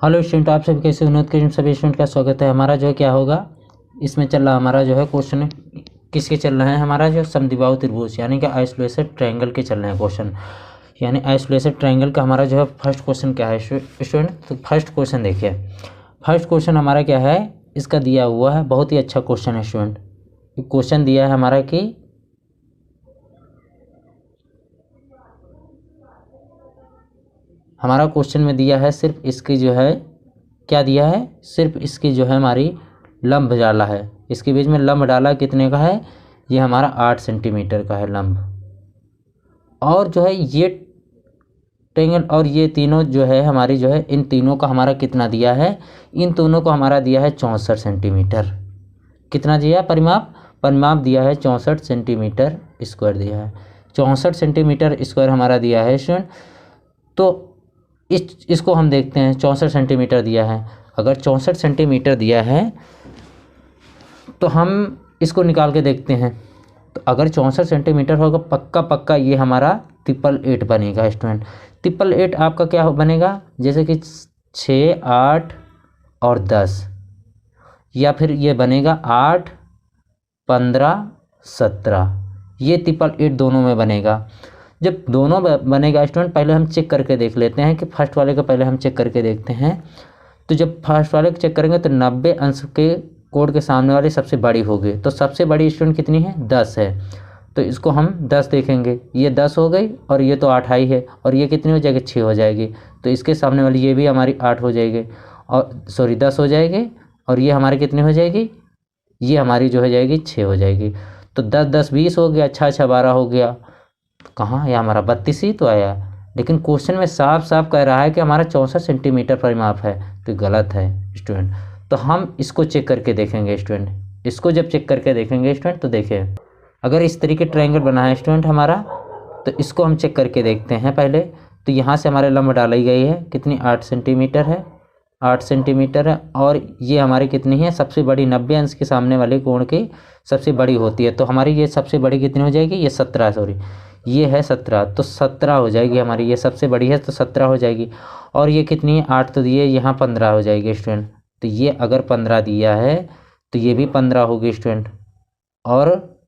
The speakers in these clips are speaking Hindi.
हेलो स्टूडेंट, आप सभी कैसे उन्नत के सभी स्टूडेंट का स्वागत है। हमारा जो है क्या होगा, इसमें चल रहा हमारा जो है क्वेश्चन किसके चल रहे हैं, हमारा जो समद्विबाहु त्रिभुज यानी कि आइसोलेटेड ट्रायंगल के चल रहे हैं क्वेश्चन। यानी आइसोलेटेड ट्रायंगल का हमारा जो है फर्स्ट क्वेश्चन क्या है स्टूडेंट। तो फर्स्ट क्वेश्चन देखिए, फर्स्ट क्वेश्चन हमारा क्या है, इसका दिया हुआ है, बहुत ही अच्छा क्वेश्चन है स्टूडेंट। क्वेश्चन दिया है हमारा कि हमारा क्वेश्चन में दिया है सिर्फ इसकी जो है क्या दिया है, सिर्फ इसकी जो है हमारी लंब डाला है, इसके बीच में लंब डाला कितने का है, ये हमारा 8 सेंटीमीटर का है लंब। और जो है ये ट्रायंगल और ये तीनों जो है हमारी जो है, इन तीनों का हमारा कितना दिया है, इन दोनों को हमारा दिया है 64 सेंटीमीटर। कितना दिया है परिमाप दिया है 64 सेंटीमीटर स्क्वायर दिया है, 64 सेंटीमीटर स्क्वायर हमारा दिया है स्टूडेंट। तो इसको हम देखते हैं, 64 सेंटीमीटर दिया है। अगर 64 सेंटीमीटर दिया है तो हम इसको निकाल के देखते हैं। तो अगर 64 सेंटीमीटर होगा पक्का ये हमारा 888 बनेगा स्टूडेंट। 888 आपका क्या बनेगा, जैसे कि 6, 8 और 10, या फिर ये बनेगा 8, 15, 17, ये 888 दोनों में बनेगा। जब दोनों बनेगा स्टूडेंट, पहले हम चेक करके देख लेते हैं कि फर्स्ट वाले का पहले हम चेक करके देखते हैं। तो जब फर्स्ट वाले को चेक करेंगे तो 90 अंश के कोण के सामने वाली सबसे बड़ी होगी। तो सबसे बड़ी स्टूडेंट कितनी है, 10 है। तो इसको हम 10 देखेंगे, ये 10 हो गई और ये तो 8 ही है, और ये कितनी हो जाएगी, 6 हो जाएगी। तो इसके सामने वाली ये भी हमारी 8 हो जाएगी, और 10 हो जाएगी, और ये हमारी कितनी हो जाएगी, ये हमारी जो हो जाएगी 6 हो जाएगी। तो 10 10 20 हो गया, 6 6 12 हो गया। कहाँ, यह हमारा 32 ही तो आया। लेकिन क्वेश्चन में साफ साफ कह रहा है कि हमारा 64 सेंटीमीटर परिमाप है, तो गलत है स्टूडेंट। तो हम इसको चेक करके देखेंगे स्टूडेंट। इसको जब चेक करके देखेंगे स्टूडेंट, तो देखिए अगर इस तरीके ट्रायंगल बना है स्टूडेंट हमारा, तो इसको हम चेक करके देखते हैं पहले। तो यहाँ से हमारे लंब डाली गई है कितनी, 8 सेंटीमीटर है, 8 सेंटीमीटर है। और ये हमारी कितनी है, सबसे बड़ी 90 अंश के सामने वाले कोण की सबसे बड़ी होती है। तो हमारी ये सबसे बड़ी कितनी हो जाएगी, ये 17, सॉरी ये है 17, तो 17 हो जाएगी हमारी, ये सबसे बड़ी है तो 17 हो जाएगी। और ये कितनी है, 8 तो दिए, यहाँ 15 हो जाएगी स्टूडेंट। तो ये अगर 15 दिया है तो ये भी 15 होगी स्टूडेंट। और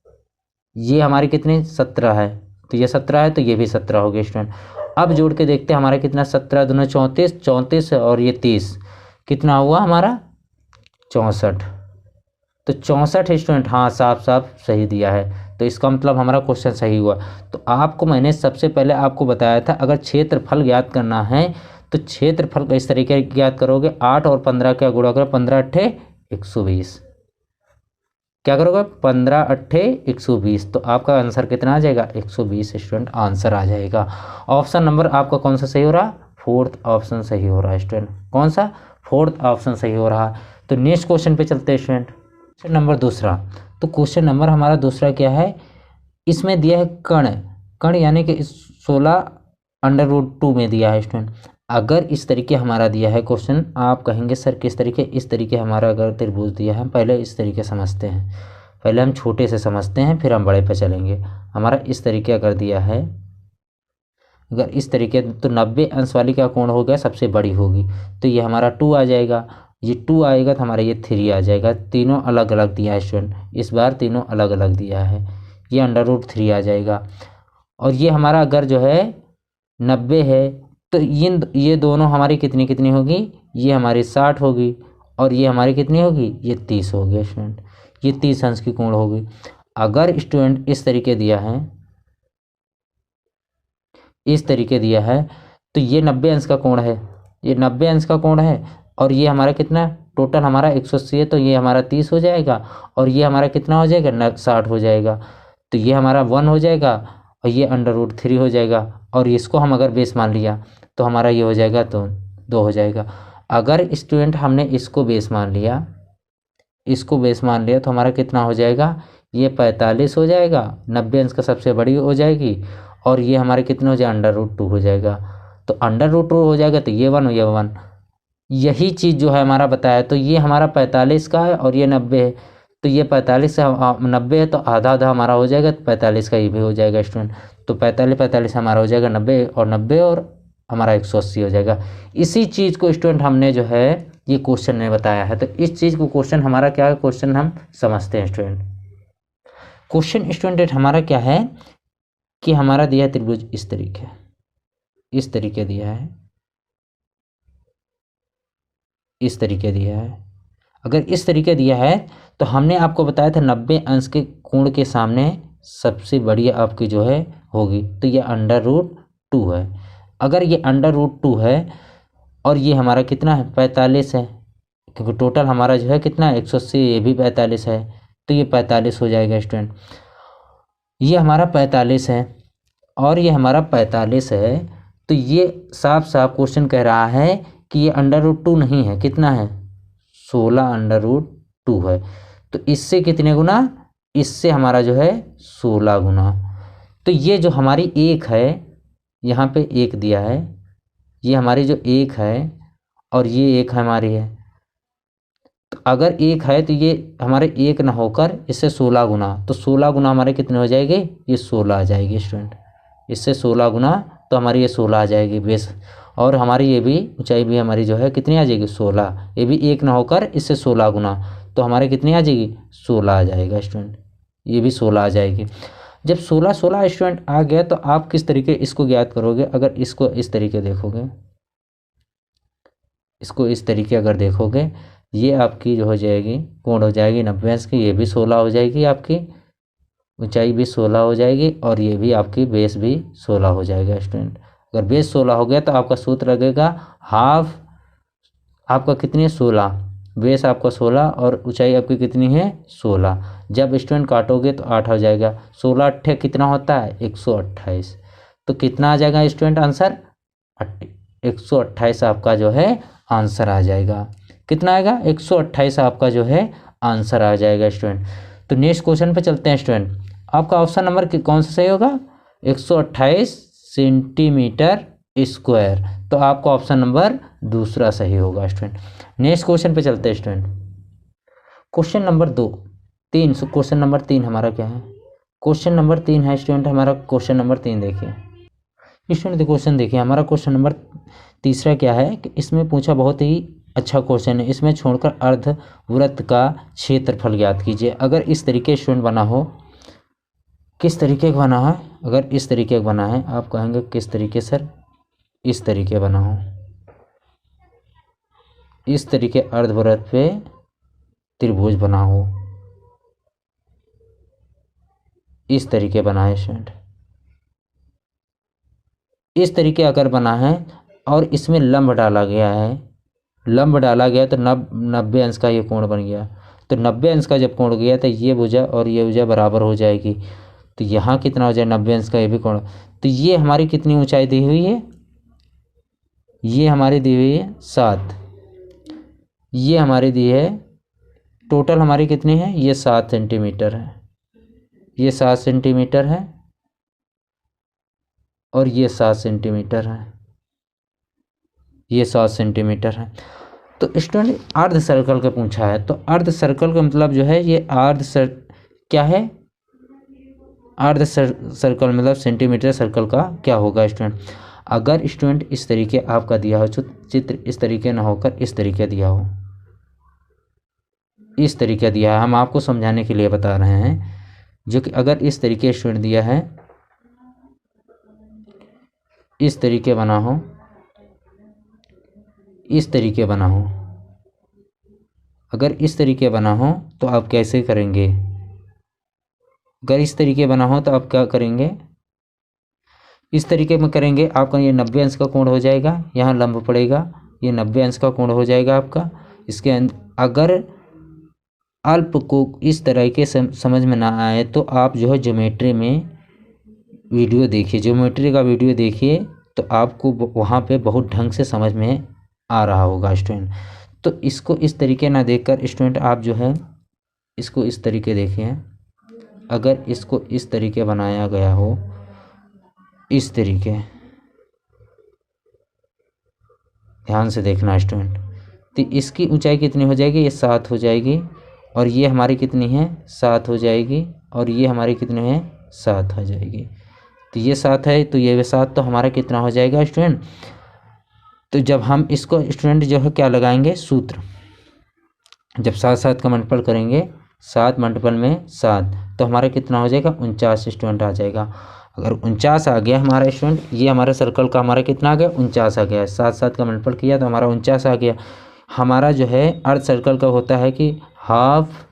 ये हमारी कितनी, 17 है, तो ये 17 है, तो ये भी 17 होगी स्टूडेंट। अब जोड़ के देखते हैं हमारा कितना, 17 दूना 34, 34 और ये 30, कितना हुआ हमारा 64। तो 64 स्टूडेंट, हाँ साफ साफ सही दिया है। तो इसका मतलब हमारा क्वेश्चन सही हुआ। तो आपको मैंने सबसे पहले आपको बताया था, अगर क्षेत्रफल ज्ञात करना है तो क्षेत्रफल इस तरीके ज्ञात करोगे, 8 और 15 का गुणा करो, 15 8 120, क्या करोगे, 15 8 120। तो आपका आंसर कितना आ जाएगा, 120 स्टूडेंट आंसर आ जाएगा। ऑप्शन नंबर आपका कौन सा सही हो रहा, 4th ऑप्शन सही हो रहा है स्टूडेंट। कौन सा, 4th ऑप्शन सही हो रहा है। तो नेक्स्ट क्वेश्चन पे चलते हैं स्टूडेंट। क्वेश्चन नंबर दूसरा, तो क्वेश्चन नंबर हमारा दूसरा क्या है, इसमें दिया है कण यानी कि 16√2 में दिया है स्टूडेंट। अगर इस तरीके हमारा दिया है क्वेश्चन, आप कहेंगे सर किस तरीके, इस तरीके हमारा अगर त्रिभुज दिया है, पहले इस तरीके समझते हैं, पहले हम छोटे से समझते हैं फिर हम बड़े पे चलेंगे। हमारा इस तरीके अगर दिया है, अगर इस तरीके, तो 90 अंश वाली क्या कोण हो गया, सबसे बड़ी होगी, तो ये हमारा 2 आ जाएगा, ये 2 आएगा तो हमारा ये 3 आ जाएगा। तीनों अलग अलग दिया है स्टूडेंट, इस बार तीनों अलग अलग दिया है, ये √3 आ जाएगा। और ये हमारा अगर जो है 90 है, तो ये दोनों हमारी कितनी कितनी होगी, ये हमारी 60 होगी, और ये हमारी कितनी होगी, ये 30 होगी स्टूडेंट, ये 30 अंश की कोण होगी। अगर स्टूडेंट इस तरीके दिया है, इस तरीके दिया है, तो ये 90 अंश का कोण है, ये 90 अंश का कोण है, और ये हमारा कितना, टोटल हमारा 180 है, तो ये हमारा 30 हो जाएगा, और ये हमारा कितना हो जाएगा, 60 हो जाएगा। तो ये हमारा 1 हो जाएगा, और ये √3 हो जाएगा, और इसको हम अगर बेस मान लिया तो हमारा ये हो जाएगा, तो 2 हो जाएगा। अगर स्टूडेंट हमने इसको बेस मान लिया, इसको बेस मान लिया, तो हमारा कितना हो जाएगा, ये 45 हो जाएगा, 90 अंश का सबसे बड़ी हो जाएगी, और ये हमारे कितने हो जाएगा, √2 हो जाएगा। तो √2 हो जाएगा, तो ये 1 और ये 1, यही चीज़ जो है हमारा बताया। तो ये हमारा 45 का है और ये 90 है, तो ये 45 से 90 है, तो आधा आधा हमारा हो जाएगा, तो 45 का ये भी हो जाएगा स्टूडेंट। तो 45 45 हमारा हो जाएगा 90, और 90 और हमारा 180 हो जाएगा। इसी चीज़ को स्टूडेंट हमने जो है ये क्वेश्चन में बताया है, तो इस चीज़ को क्वेश्चन हमारा क्या है, क्वेश्चन हम समझते हैं स्टूडेंट। क्वेश्चन स्टूडेंट हमारा क्या है कि हमारा दिया त्रिभुज इस तरीके दिया है, इस तरीके दिया है। अगर इस तरीके दिया है तो हमने आपको बताया था 90 अंश के कोण के सामने सबसे बड़ी आपकी जो है होगी, तो ये √2 है। अगर ये √2 है और ये हमारा कितना है 45 है, क्योंकि टोटल हमारा जो है कितना है 180, ये भी 45 है, तो ये 45 हो जाएगा स्टूडेंट। ये हमारा 45 है और ये हमारा 45 है, तो ये साफ साफ क्वेश्चन कह रहा है कि ये √2 नहीं है, कितना है 16√2 है। तो इससे कितने गुना, इससे हमारा जो है 16 गुना। तो ये जो हमारी एक है, यहाँ पे एक दिया है, ये हमारी जो एक है और ये एक हमारी है, तो अगर एक है तो ये हमारे एक ना होकर इससे 16 गुना, तो 16 गुना हमारे कितने हो जाएंगे, ये 16 आ जाएगी स्टूडेंट। इससे 16 गुना तो हमारी ये 16 आ जाएगी बेस, और हमारी ये भी ऊंचाई भी हमारी जो है कितनी आ जाएगी 16। ये भी एक ना होकर इससे 16 गुना, तो हमारे कितनी आ जाएगी 16 आ जाएगा स्टूडेंट, ये भी 16 आ जाएगी। जब 16 स्टूडेंट आ गया तो आप किस तरीके इसको ज्ञात करोगे, अगर इसको इस तरीके देखोगे, इसको इस तरीके अगर देखोगे, ये आपकी जो हो जाएगी कोण हो जाएगी 90 अंश की, ये भी 16 हो जाएगी, आपकी ऊंचाई भी 16 हो जाएगी, और ये भी आपकी बेस भी 16 हो जाएगा स्टूडेंट। अगर बेस 16 हो गया तो आपका सूत्र लगेगा हाफ, आपका कितनी 16, बेस आपका 16 और ऊंचाई आपकी कितनी है 16। जब स्टूडेंट काटोगे तो 8 हो जाएगा, 16 अट्ठे कितना होता है 128, तो कितना आ जाएगा स्टूडेंट आंसर 128 आपका जो है आंसर आ जाएगा। कितना आएगा 128 आपका जो है आंसर आ जाएगा स्टूडेंट। तो नेक्स्ट क्वेश्चन पे चलते हैं स्टूडेंट। आपका ऑप्शन नंबर कौन सा सही होगा, 128 सेंटीमीटर स्क्वायर, तो आपका ऑप्शन नंबर दूसरा सही होगा स्टूडेंट। नेक्स्ट क्वेश्चन पे चलते हैं student. Question number 3 question number 3 हमारा क्या है, क्वेश्चन नंबर 3 है स्टूडेंट हमारा। क्वेश्चन नंबर 3 देखिए स्टूडेंट, क्वेश्चन देखिए हमारा क्वेश्चन नंबर तीसरा क्या है कि इसमें पूछा, बहुत ही अच्छा क्वेश्चन है, इसमें छोड़कर अर्धवृत्त का क्षेत्रफल ज्ञात कीजिए। अगर इस तरीके स्टूडेंट बना हो, किस तरीके का बना है, अगर इस तरीके का बना है, आप कहेंगे किस तरीके सर, इस तरीके बना हो, इस तरीके अर्धवृत्त पे त्रिभुज बना हो, इस तरीके बना है स्टूडेंट, इस तरीके अगर बना है और इसमें लंब डाला गया है, लंब डाला गया तो 90 अंश का ये कोण बन गया। तो 90 अंश का जब कोण गया तो ये भुजा और ये भुजा बराबर हो जाएगी, तो यहाँ कितना हो जाए 90 अंश का ये भी कोण। तो ये हमारी कितनी ऊंचाई दी हुई है, ये हमारी दी हुई है 7, ये हमारी दी है टोटल हमारी कितनी है, ये 7 सेंटीमीटर है, ये 7 सेंटीमीटर है और ये 7 सेंटीमीटर है, ये 7 सेंटीमीटर है। तो स्टूडेंट अर्ध सर्कल का पूछा है, तो अर्ध सर्कल का मतलब जो है ये क्या है, अर्ध सर्कल मतलब सेंटीमीटर सर्कल का क्या होगा स्टूडेंट। अगर स्टूडेंट इस तरीके आपका दिया हो, चित्र इस तरीके ना होकर इस तरीके दिया हो, इस तरीके दिया है, हम आपको समझाने के लिए बता रहे हैं, जो कि अगर इस तरीके स्टूडेंट दिया है, इस तरीके बना हो, इस तरीके बना हो, अगर इस तरीके बना हो तो आप कैसे करेंगे, अगर इस तरीके बना हो तो आप क्या करेंगे, इस तरीके में करेंगे, आपका ये 90 अंश का कोण हो जाएगा, यहाँ लंब पड़ेगा, ये 90 अंश का कोण हो जाएगा आपका। इसके अगर अल्प को इस तरह के समझ में ना आए तो आप जो है ज्योमेट्री में वीडियो देखिए, ज्योमेट्री का वीडियो देखिए, तो आपको वहाँ पे बहुत ढंग से समझ में आ रहा होगा स्टूडेंट। तो इसको इस तरीके ना देखकर स्टूडेंट आप जो है इसको इस तरीके देखिए, अगर इसको इस तरीके बनाया गया हो, इस तरीके, ध्यान से देखना स्टूडेंट, तो इसकी ऊंचाई कितनी हो जाएगी, ये 7 हो जाएगी, और ये हमारी कितनी है 7 हो जाएगी, और ये हमारी कितनी है 7 हो जाएगी। तो ये 7 है तो ये भी 7, तो हमारा कितना हो जाएगा स्टूडेंट, तो जब हम इसको स्टूडेंट जो है क्या लगाएंगे, सूत्र, जब 7 का मल्टीपल करेंगे, 7 मल्टीपल में 7, तो हमारा कितना हो जाएगा, 49 स्टूडेंट आ जाएगा। अगर 49 आ गया हमारा स्टूडेंट, ये हमारे सर्कल का हमारा कितना आ गया, 49 आ गया। 7 का मल्टीपल किया तो हमारा 49 आ गया। हमारा जो है अर्थ सर्कल का होता है कि हाफ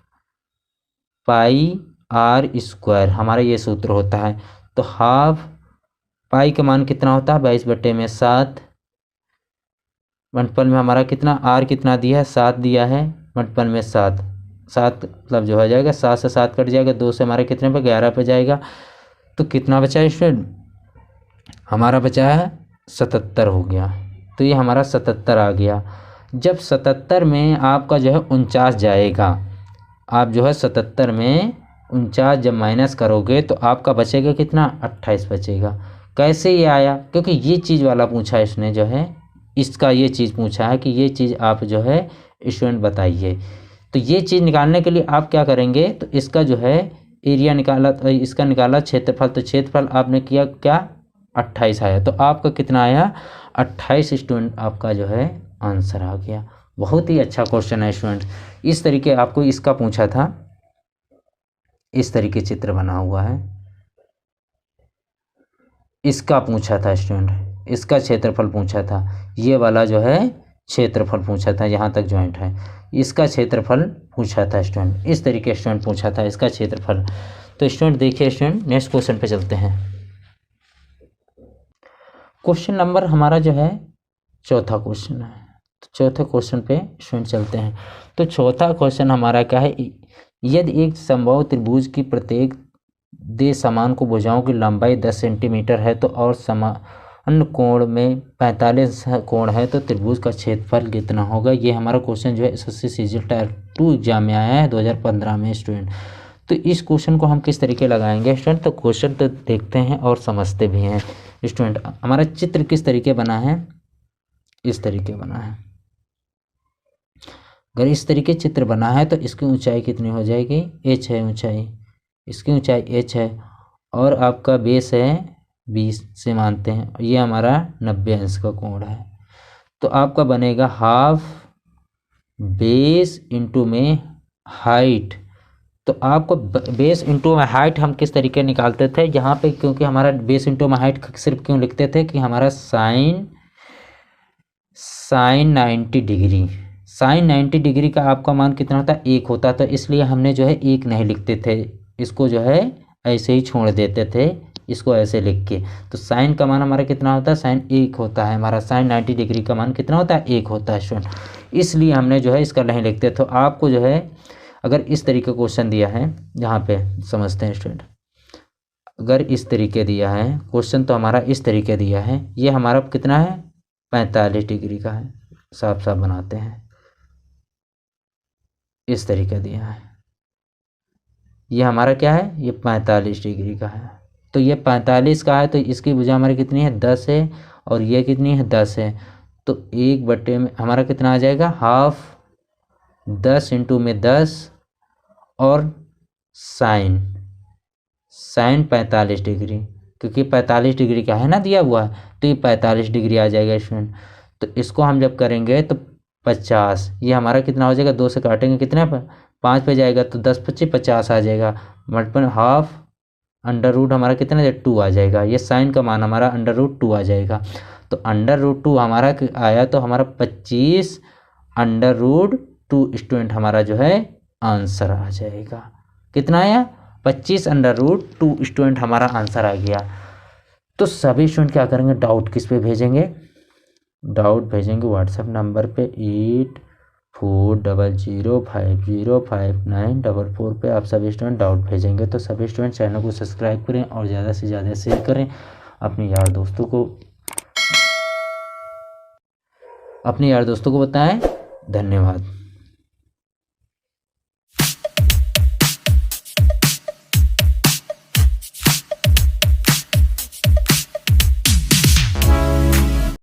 पाई आर स्क्वायर, हमारा ये सूत्र होता है। तो हाफ पाई का मान कितना होता है, 22/7, मल्टीपल में हमारा कितना, आर कितना दिया है, 7 दिया है, मल्टीपल में 7 मतलब जो हो जाएगा 7 से 7 कट जाएगा, 2 से हमारे कितने पे, 11 पे जाएगा। तो कितना बचा है स्टूडेंट, हमारा बचा है 77 हो गया। तो ये हमारा 77 आ गया। जब 77 में आपका जो है 49 जाएगा, आप जो है 77 में 49 जब माइनस करोगे तो आपका बचेगा कितना, 28 बचेगा। कैसे ये आया, क्योंकि ये चीज़ वाला पूछा है इसने, जो है इसका ये चीज़ पूछा है कि ये चीज़ आप जो है स्टूडेंट बताइए। तो ये चीज़ निकालने के लिए आप क्या करेंगे, तो इसका जो है एरिया निकाला, तो इसका निकाला क्षेत्रफल, तो क्षेत्रफल आपने किया क्या, 28 आया। तो आपका कितना आया, 28 स्टूडेंट आपका जो है आंसर आ गया। बहुत ही अच्छा क्वेश्चन है स्टूडेंट। इस तरीके आपको इसका पूछा था, इस तरीके चित्र बना हुआ है, इसका पूछा था स्टूडेंट, इसका क्षेत्रफल पूछा था, ये वाला जो है क्षेत्रफल पूछा था, यहाँ तक ज्वाइंट है, इसका क्षेत्रफल पूछा था स्टूडेंट। इस तरीके स्टूडेंट पूछा था इसका क्षेत्रफल। तो स्टूडेंट देखिए स्टूडेंट, नेक्स्ट क्वेश्चन पे चलते हैं। क्वेश्चन नंबर हमारा जो है चौथा क्वेश्चन है। तो चौथे क्वेश्चन पे स्टूडेंट चलते हैं। तो चौथा क्वेश्चन हमारा क्या है, यदि एक समबाहु त्रिभुज की प्रत्येक दे समान को भुजाओं की लंबाई 10 सेंटीमीटर है तो और समान कोण में 45 कोण है तो त्रिभुज का क्षेत्रफल कितना होगा। ये हमारा क्वेश्चन जो है एसएससी सीजीएल टायर 2 एग्जाम में आया है 2015 में स्टूडेंट। तो इस क्वेश्चन को हम किस तरीके लगाएंगे स्टूडेंट, तो क्वेश्चन तो देखते हैं और समझते भी हैं स्टूडेंट। हमारा चित्र किस तरीके बना है, इस तरीके बना है। अगर इस तरीके चित्र बना है तो इसकी ऊंचाई कितनी हो जाएगी, h है ऊंचाई, इसकी ऊंचाई h है और आपका बेस है 20 से मानते हैं, ये हमारा 90 अंश का कोण है। तो आपका बनेगा हाफ बेस इंटू में हाइट। तो आपको बेस इंटू में हाइट हम किस तरीके निकालते थे यहाँ पे, क्योंकि हमारा बेस इंटू में हाइट सिर्फ क्यों लिखते थे कि हमारा साइन 90 डिग्री, साइन 90 डिग्री का आपका मान कितना होता है, 1 होता, तो इसलिए हमने जो है 1 नहीं लिखते थे, इसको जो है ऐसे ही छोड़ देते थे, इसको ऐसे लिख के। तो साइन का मान हमारा कितना होता है, साइन 1 होता है, हमारा साइन 90 डिग्री का मान कितना होता है, 1 होता है स्टूडेंट, इसलिए हमने जो है इसका नहीं लिखते। तो आपको जो है अगर इस तरीके का क्वेश्चन दिया है, यहाँ पे समझते हैं स्टूडेंट, अगर इस तरीके दिया है क्वेश्चन, तो हमारा इस तरीके दिया है, ये हमारा कितना है 45 डिग्री का है, साफ साफ बनाते हैं, इस तरीके दिया है, ये हमारा क्या है, ये 45 डिग्री का है। तो ये 45 का है तो इसकी भुजा हमारी कितनी है, 10 है, और ये कितनी है, 10 है। तो 1 में हमारा कितना आ जाएगा, हाफ 10 इंटू में 10 और साइन 45 डिग्री, क्योंकि 45 डिग्री का है ना दिया हुआ है, तो ये 45 डिग्री आ जाएगा स्टूडेंट। तो इसको हम जब करेंगे तो 50, ये हमारा कितना हो जाएगा, 2 से काटेंगे कितने पर, 5 पे जाएगा, तो 10 × 25 50 आ जाएगा, मल्टीपल हाफ अंडर रूट हमारा कितना 2 आ जाएगा, ये साइन का मान हमारा अंडर रूट 2 आ जाएगा। तो अंडर रूट 2 हमारा आया, तो हमारा 25 अंडर रूट 2 स्टूडेंट हमारा जो है आंसर आ जाएगा। कितना आया, 25 अंडर रूट 2 स्टूडेंट हमारा आंसर आ गया। तो सभी स्टूडेंट क्या करेंगे, डाउट किस पे भेजेंगे, डाउट भेजेंगे व्हाट्सएप नंबर पे 8400505944 पे आप सभी स्टूडेंट डाउट भेजेंगे। तो सभी स्टूडेंट चैनल को सब्सक्राइब करें और ज़्यादा से ज़्यादा शेयर करें, अपने यार दोस्तों को बताएं। धन्यवाद।